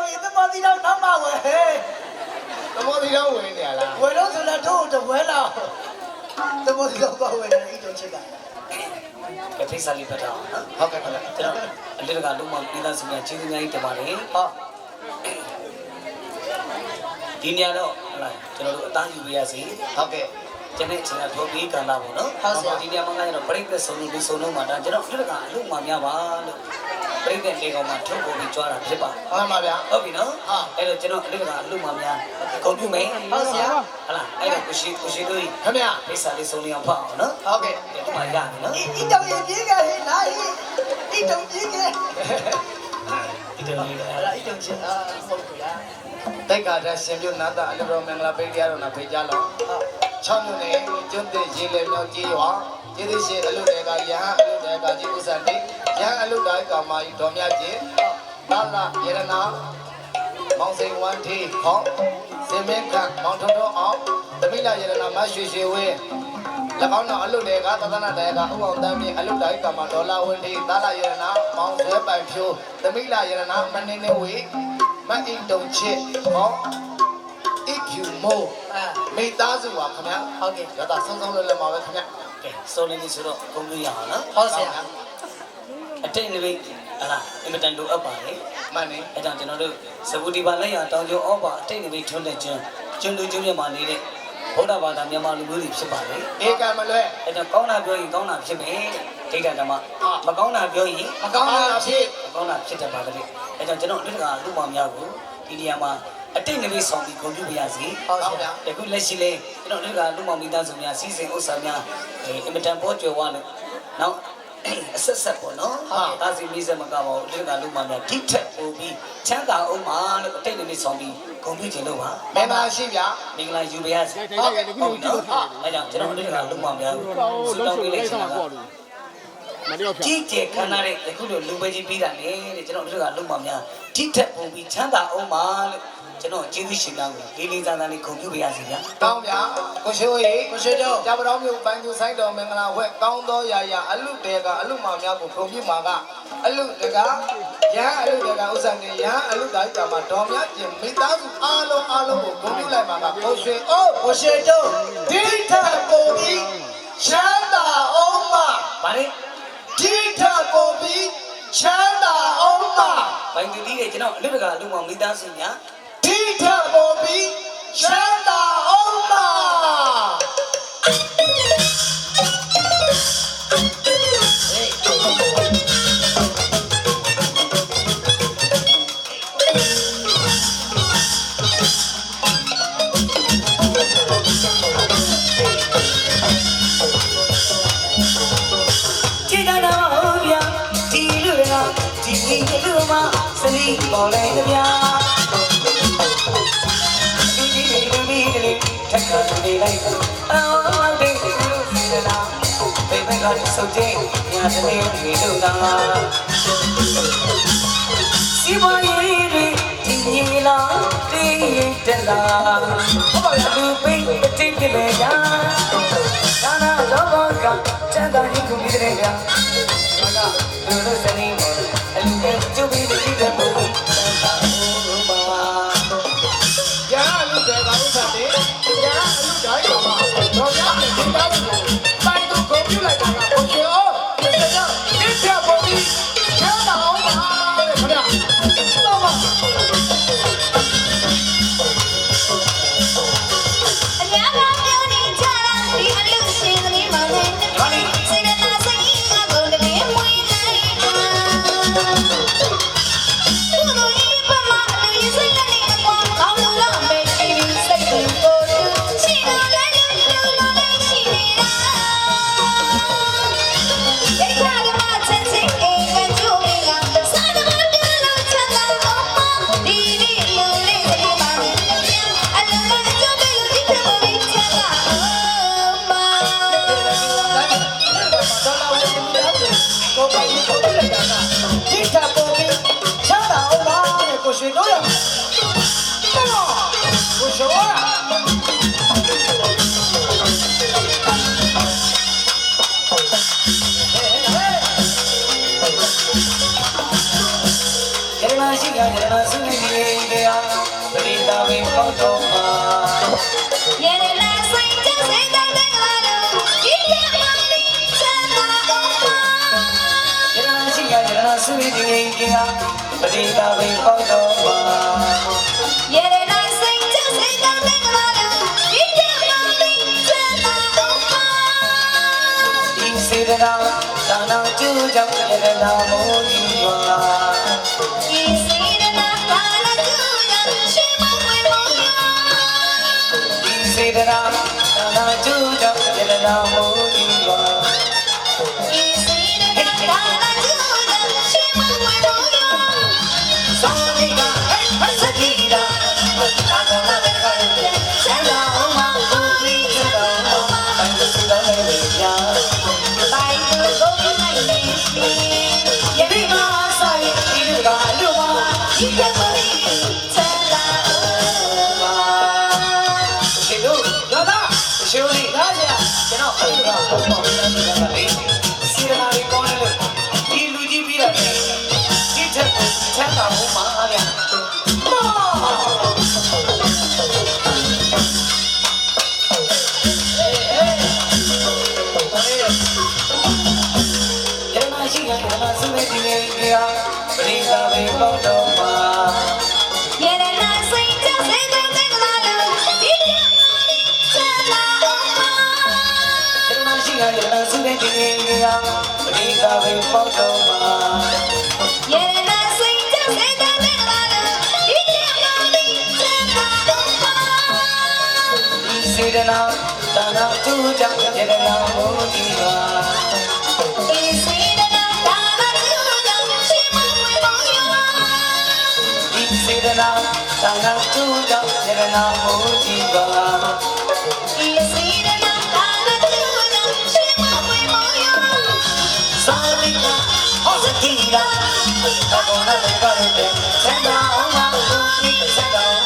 ပြီသမောတီတော့နောက်မှဝယ်ဟဲ့ သမောတီတော့ဝင်နေရလား ဝယ်လို့ဆိုတော့တို့တပွဲတော့သမောတီတော့ဝယ်တယ်အိတ်တော့ချစ်တာ ကဖိတ်စာလေးပတ်တော့နော် ဟုတ်ကဲ့ခင်ဗျ ကျွန်တော်အလေးတကလုံးမပြည်သားစုများကျေးဇူးများကြီးတင်ပါတယ် ဟုတ် ဒီနေရာတော့ဟလာကျွန်တော်တို့အသားယူရစီ ဟုတ်ကဲ့ ကျွန်တော်ချင်းတော့ပြီးကံလာပေါ့နော်ဒီနေရာမှာကတော့ပြိဿဆုံးလို့ဒီဆုံးလုံးမှာဒါကျွန်တော်အလေးတကအလုံးမများပါလို့ပြိဿလေကောင်မှာထုတ်ကုန်ပြီးကြွားတာဖြစ်ပါ ဟုတ်ပါဗျာ ဟုတ်ပြီနော်အဲ့တော့ကျွန်တော်အလေးတကအလုံးမများကုန်ပြုမယ် ဟုတ်ဆရာ ဟလာအဲ့တော့ကိုရှိတို့ ခင်ဗျ ဖိတ်စာလေးဆုံးလေးအောင်ဖတ်အောင်နော် ဟုတ်ကဲ့ ဒီမှာရတယ်နော် အိတ်တော့ရင်ပြေးကြဟဲ့လာအိတ်တော့ပြေးကြ ဒီတော့လေး အဲ့ဒါအိတ်တော့ချစ်အာဟုတ်ကလား တိုက်ကာတဲ့ရှင်ပြုနာတာအလတော်မင်္ဂလာပိတ်ရတော်နာဖိတ်ကြလော ဟုတ် 6မြို့နယ်ကျွန်းတဲ့ရေလေမြောက်ကြီးရွာကျေးဇူးရှင်အလုတေကယဟန်အလုတေကကြီးဥစ္စာတိယဟန်အလုတိုင်းကာမကြီးတော်မြတ်ကြီးသာလယရနာမောင်စိန်ဝမ်ထေဟောစင်မင်းခမောင်ထုံထုံအောင်သမီးလာယရနာမရွှေရွှေဝင်း၎င်းတော်အလုတေကသဒနာတေကဥအောင်တမ်းမြင့်အလုတိုင်းကာမဒေါ်လာဝင်းထေသာလယရနာမောင်ဆွဲပိုင်ဖြိုးသမီးလာယရနာမနေနေဝေမအိတုံချစ်ဟောif you more မိသားစုပါခင်ဗျာ ဟုတ်ကဲ့ ရတာဆုံးဆုံးလွယ်လွယ်မှာပဲခင်ဗျာ ကဲဆုံးလေးလေးဆိုတော့ကုန်ပြရအောင်နော် ဟုတ်ဆရာ အတိတ်နေပြီဟလာအင်မတန်လိုအပ်ပါလေ မှန်နေ အဲ့ဒါကျွန်တော်တို့ဇဂုတိပါလက်ရတောင်ကျုံဩဘာအတိတ်နေပြီထွန်းတဲ့ကျွန်းလူကျွန်းမြတ်မှာနေတဲ့ဗုဒ္ဓဘာသာမြန်မာလူမျိုးတွေဖြစ်ပါလေ ဧကံမလွဲ အဲ့တော့ကောင်းတာပြောရင်ကောင်းတာဖြစ်မယ်ဒိဋ္ဌဓမ္မမကောင်းတာပြောရင် မကောင်းတာဖြစ် မကောင်းတာဖြစ်တတ်ပါလေအဲ့တော့ကျွန်တော်တို့ကလူမောင်များကိုဒီနေရာမှာအတိတ်နေပြီဆောင်ပြီးဂုဏ်ပြုပါရစေ ဟုတ်ဗျာ အခုလက်ရှိလေးကျွန်တော်တို့ကလူမောင်မိသားစုများစီစဉ်ဥစ္စာများအင်မတန်ပေါ်ကျွယ်ဝလို့နောက်အဆက်ဆက်ပေါ့နော်ဒါစီမိစမကပါဘူးဒီကလူမောင်များထိထက်ပို့ပြီးချမ်းသာအောင်ပါလို့အတိတ်နေပြီဆောင်ပြီးဂုဏ်ပြုခြင်းလို့ပါ မင်္ဂလာရှိဗျာ မင်္ဂလာယူပါရစေဟုတ်ကဲ့ဟုတ်နော်အဲ့ကြောင့်ကျွန်တော်တို့ကလူမောင်များကိုစတောင်းပေးလိုက်ချင်တာကြီးကျယ်ခမ်းနားတဲ့အခုလိုလူပဲကြီးပြီးတာလေတဲ့ကျွန်တော်တို့ကလူမောင်များထိထက်ပို့ပြီးချမ်းသာအောင်ပါလို့ကျွန်တော်ကျေးဇူးရှင်များကိုလေးလေးစားစားလေးဂုဏ်ပြုပါရစေဗျာ တောင်းဗျာကိုရှိုးရေ ကိုရှိတော့ ကြပတော်မျိုးပန်းကျူဆိုင်တော်မင်္ဂလာဝဲကောင်းသောရာရာအလုတေကအလုမောင်များကိုဂုဏ်ပြုမှာကအလုတကယဟန်အလုတေကဥစ္စာနေယဟန်အလုတိုင်းကမှာတော်မြတ်ကျင်မိသားစုအားလုံးကိုဂုဏ်ပြုလိုက်မှာကကိုရွှေအိုး ကိုရှိတော့ ဒီထက်ပိုပြီးချမ်းသာအောင်ပါ ဗါလေ ဒီထက်ပိုပြီးချမ်းသာအောင်ပါ ဘိုင်တီတွေကျွန်တော်အလုတကအလုမောင်မိသားစုများ ဒီထက်ပိုပြီးချမ်းသာအောင်ပါခြေကတော်ဗျာဒီလူတွေကဒီလူမှစလီပေါ်လိုက်ကြဗျာဒီထက်ကနေလိုက်အော်ဒီလူစီလာဘေဘကလည်းစုတ်တဲ့ညာတနေ့တွေတို့ကစီမရေးတွေဒီညီလာတီးတက်လာဟုတ်ပါရဲ့လူပိတ်တိတ်ပြည့်ညာနာနာလောကချမ်းသာရင်ကိုမြည်တဲ့ဗျာနာလူတို့စနေအလူကကျုပ်ပြီးတဲ့ပုံစံပါဘာ ရဟအလုတေကဥစ္စာနေရဟအလုတိုင်းကမှာတော်မြတ်ကျင်မိသားစုကိုပိုင်သူဂုဏ်ပြုလိုက်တာကကိုရွှေအိုးဒီထက်ပိုပြီးချမ်းသာအောင်ပါတဲ့ခင်ဗျာတော့ပါ အများကပြောနေကြတာဒီအလူရှင်ကလေးမလေးစိတ်ကသာစိတ်ကကို နာရှိကရနာစုနေတရားပရိသဝေပေါတော်မှာ ရေလာဆိုင်ကြစေတဲ့ကလာလို့ဒီရမလေးစံသာအောင်ပါ ရနာရှိကရနာစုနေတရားပရိသဝေပေါတော်မှာ ရေလာဆိုင်ကြစေတဲ့ကလာလို့ဒီရမလေးစံသာအောင်ပါ ဒီစေတနာသာနာကျူးကြောင့်ရနာမိုးဒီပါ ဒီစီရနာပါလာကျူရရှိမဝဲမောရ ဒီစေတနာသာနာကျူးကြောင့်ရနာမိုးဒီပါ ဒီစီရနာပါလာကျူရရှိမဝဲမောရ သာမိကဟဲ့စတိရာသာနာတဲ့ကရဲ့ဆန္ဒအောင်မှာဘူရီစတော်တိုင်းစတော်လေးညာ ပိုင်သူကိုနိုင်နေရှိရေ ဒီမှာဆိုင်ဒီကလူမ ဒီရမလေးစံသာအောင်ပါ ဒီလိုလာတာရှိုးလေးလာကြကျွန်တော်အဲ့ဒါပေါ့ပေါ့နေတာလေစီရနာလေးကောင်းတယ်လို့ဒီလူကြီးပြီးတော့ဒီချက်ချမ်းသာဖို့မှာအားရရမရှိကရမစမေဒီနေကြပရိသဝေပေါတော်မှာ ရေလာဆိုင်ကြစေတဲ့ကလာလို့ဒီရမလေးစံသာအောင်ပါ ရမရှိကရမစမေဒီနေကြပရိသဝေပေါတော်မှာ ရေလာဆိုင်ကြစေတဲ့ကလာလို့ဒီရမလေးစံသာအောင်ပါ ဒီစေတနာသာနာသူကြောင့်ရတနာမိုးဒီပါ ဒီစီရနာပါလာကျူရရှိမဝဲမောရ ဒီစေတနာသာနာသူကြောင့်ရတနာမိုးဒီပါ ဒီစီရနာပါလာကျူရရှိမဝဲမောရ သာလိကဟောစတိရာသဘောနဲ့ကြတဲ့ဆန္ဒအောင်မှာဘူရီစတော်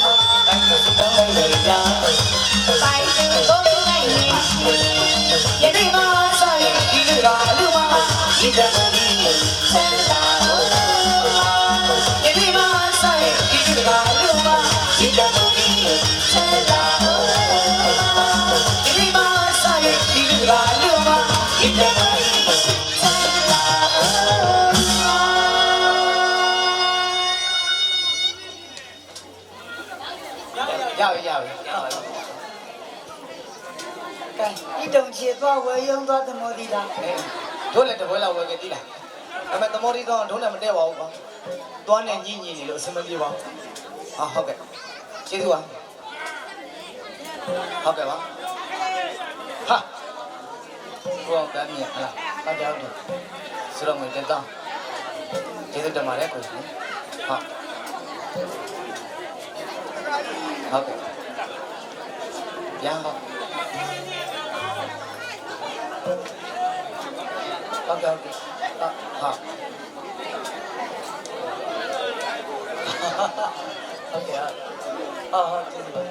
တိုင်းစတော်လေးညာ ပိုင်သူကိုနိုင်နေရှိ ယနေ့မှဆိုင်ဒီကလူမဒီကလေး စံသာအောင်ပါ ယနေ့မှဆိုင်ဒီကလူမဒီကလေး စံသာအောင်ပါ ယနေ့မှဆိုင်ဒီကလူမဒီကလေး စံသာအောင်ပါ ရပြီရပြီ ကဲဒီတုံချေသွားဝယ်ရုံသွားသမောတိတာ တို့လည်းတပွဲလောက်ဝယ်ခဲ့သေးလားဒါပေမဲ့သမော်ဒီတော့တို့လည်းမတည့်ပါဘူးကွာသွားနေညင်ညင်နေလို့အဆင်မပြေပါဘူးဟာဟုတ်ကဲ့ကျေးဇူးပါဟုတ်ကဲ့ပါဟာဘောကမ်းမြတ်ဟာဘာကြောက်တယ်ဆိုတော့ငွေတက်တော့ကျေးဇူးတင်ပါတယ်ကိုကြီးဟုတ်ဟုတ်ကဲ့ရမ်းပါဟုတ်ကဲ့ဟုတ်ကဲ့ဟာဟုတ်ကဲ့ဟုတ်ကျေးဇူးပါ